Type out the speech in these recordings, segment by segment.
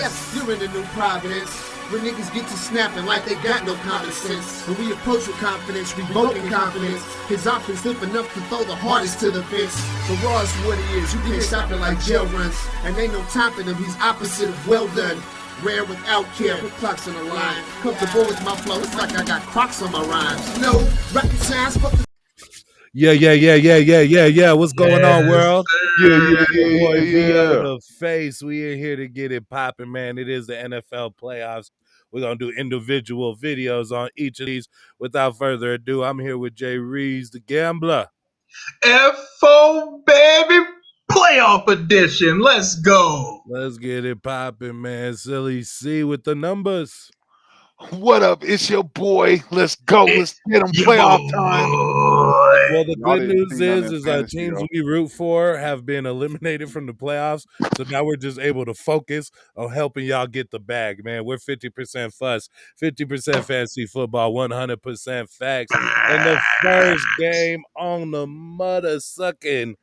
Yes, you're in the new Providence, where niggas get to snapping like they got no common sense. When we approach with confidence, revoking confidence. His offense slip enough to throw the hardest to the fence. The raw is what it is, you can't stop it like jail runs. And ain't no topping him, he's opposite of well done. Rare without care, put clocks on the line. Comfortable with my flow, it's like I got Crocs on my rhymes. No, rocket science, fuck the Yeah. What's going on, world? Yeah. Boy VO the face. We in here to get it popping, man. It is the NFL playoffs. We're gonna do individual videos on each of these. Without further ado, I'm here with Jay Reeves, the gambler. FO baby playoff edition. Let's go. Let's get it popping, man. Silly C with the numbers. What up? It's your boy. Let's go. Let's get them Your playoff boy. time. Well, the Y'all good didn't news see none in is fantasy, teams though. we root for have been eliminated from the playoffs. So now we're just able to focus on helping y'all get the bag, man. We're 50% fuss, 50% fantasy football, 100% facts. And the first game on the mother sucking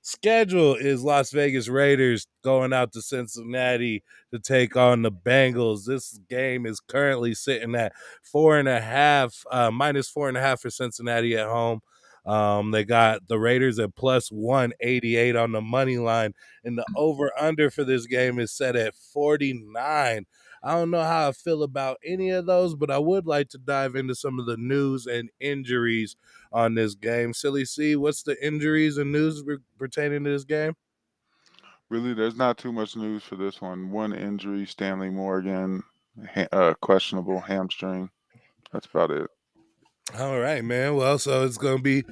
schedule is Las Vegas Raiders going out to Cincinnati to take on the Bengals. This game is currently sitting at 4.5, minus 4.5 for Cincinnati at home. They got the Raiders at plus 188 on the money line, and the over under for this game is set at 49. I don't know how I feel about any of those, but I would like to dive into some of the news and injuries on this game. Silly C, what's the injuries and news pertaining to this game? Really, there's not too much news for this one. One injury, Stanley Morgan, questionable hamstring. That's about it. All right, man. Well, so it's going to be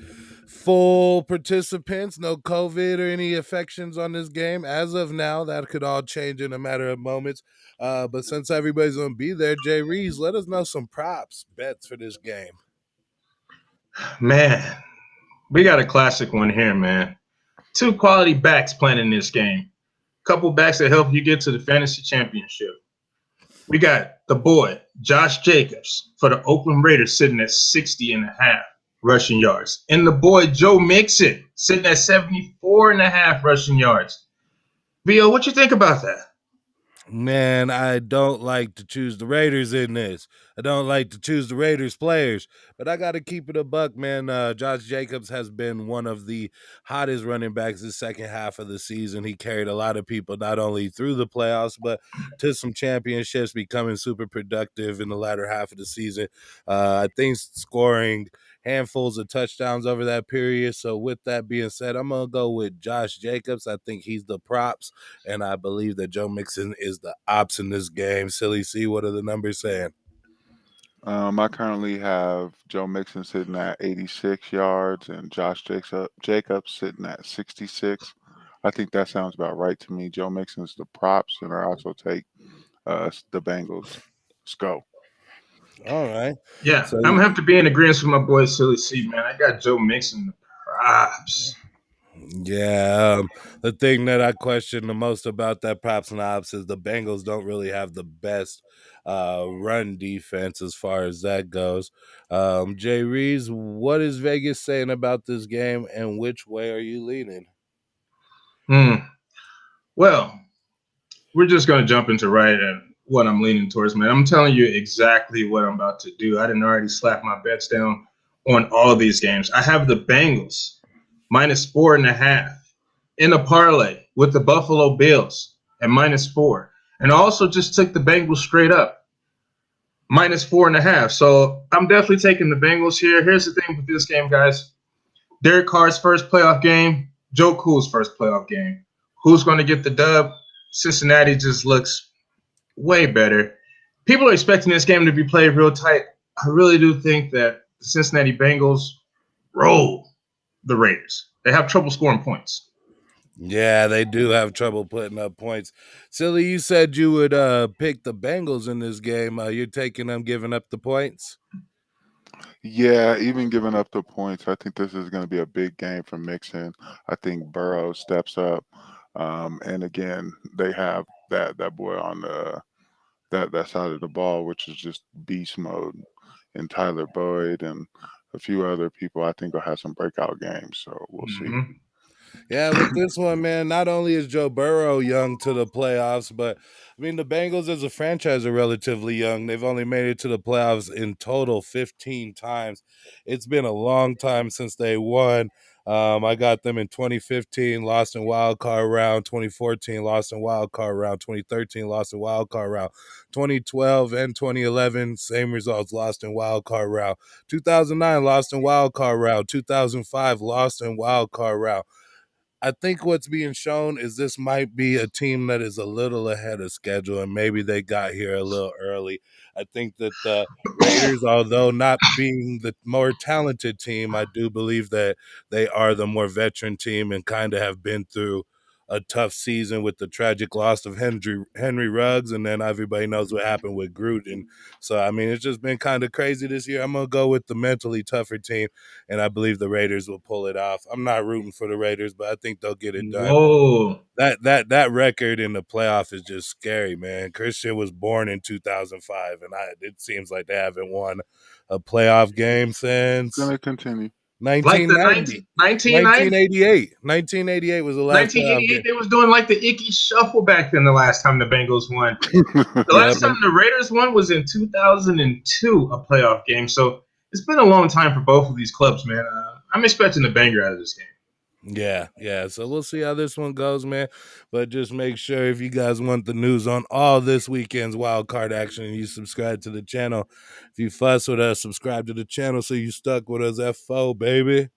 full participants, no COVID or any affections on this game. As of now, that could all change in a matter of moments. But since everybody's going to be there, Jay Reeves, let us know some props, bets for this game. Man, we got a classic one here, man. Two quality backs playing in this game. Couple backs that help you get to the fantasy championship. We got the boy, Josh Jacobs, for the Oakland Raiders sitting at 60.5 rushing yards. And the boy, Joe Mixon, sitting at 74.5 rushing yards. Vio, what you think about that? Man, I don't like to choose the Raiders in this. I don't like to choose the Raiders players, but I got to keep it a buck, man. Josh Jacobs has been one of the hottest running backs this second half of the season. He carried a lot of people not only through the playoffs, but to some championships, becoming super productive in the latter half of the season. I think scoring handfuls of touchdowns over that period. So with that being said, I'm going to go with Josh Jacobs. I think he's the props, and I believe that Joe Mixon is the ops in this game. Silly C, what are the numbers saying? I currently have Joe Mixon sitting at 86 yards and Josh Jacobs sitting at 66. I think that sounds about right to me. Joe Mixon's the props, and I also take the Bengals. Let's go. All right. Yeah, So I'm gonna have to be in agreement with my boy Silly C, man. I got Joe Mixon the props. yeah, the thing that I question the most about that props and ops is the Bengals don't really have the best run defense as far as that goes. Jay Reeves, what is Vegas saying about this game, and which way are you leaning? Well, we're just gonna jump into right at what I'm leaning towards, man. I'm telling you exactly what I'm about to do. I didn't already slap my bets down on all these games. I have the Bengals minus 4.5 in a parlay with the Buffalo Bills at minus 4. And I also just took the Bengals straight up minus 4.5. So I'm definitely taking the Bengals here. Here's the thing with this game, guys. Derek Carr's first playoff game, Joe Cool's first playoff game. Who's going to get the dub? Cincinnati just looks way better. People are expecting this game to be played real tight. I really do think that the Cincinnati Bengals roll the Raiders. They have trouble scoring points. Yeah, they do have trouble putting up points. Silly, you said you would pick the Bengals in this game. You're taking them giving up the points? Yeah, even giving up the points, I think this is going to be a big game for Mixon. I think Burrow steps up, and again, they have that boy on that side of the ball, which is just beast mode, and Tyler Boyd and a few other people. I think will have some breakout games. So we'll see. Yeah, with this one, man, not only is Joe Burrow young to the playoffs, but I mean, the Bengals as a franchise are relatively young. They've only made it to the playoffs in total 15 times. It's been a long time since they won. I got them in 2015, lost in wild card round. 2014, lost in wild card round. 2013, lost in wild card round. 2012 and 2011, same results, lost in wild card round. 2009, lost in wild card round. 2005, lost in wild card round. I think what's being shown is this might be a team that is a little ahead of schedule, and maybe they got here a little early. I think that the Raiders, although not being the more talented team, I do believe that they are the more veteran team and kind of have been through a tough season with the tragic loss of Henry Ruggs, and then everybody knows what happened with Gruden. So I mean, it's just been kind of crazy this year. I'm gonna go with the mentally tougher team, and I believe the Raiders will pull it off. I'm not rooting for the Raiders, but I think they'll get it done. Whoa. That record in the playoff is just scary, man. Christian was born in 2005, and it seems like they haven't won a playoff game since Gonna continue. Like the 1990. 1990, 1988. 1988 was the last playoff 1988, game. they was doing like the icky shuffle back then the last time the Bengals won. The Yeah, last time the Raiders won was in 2002, a playoff game. So it's been a long time for both of these clubs, man. I'm expecting a banger out of this game. Yeah. So we'll see how this one goes, man. But just make sure if you guys want the news on all this weekend's wild card action, you subscribe to the channel. If you fuss with us, subscribe to the channel so you stuck with us. FO, baby.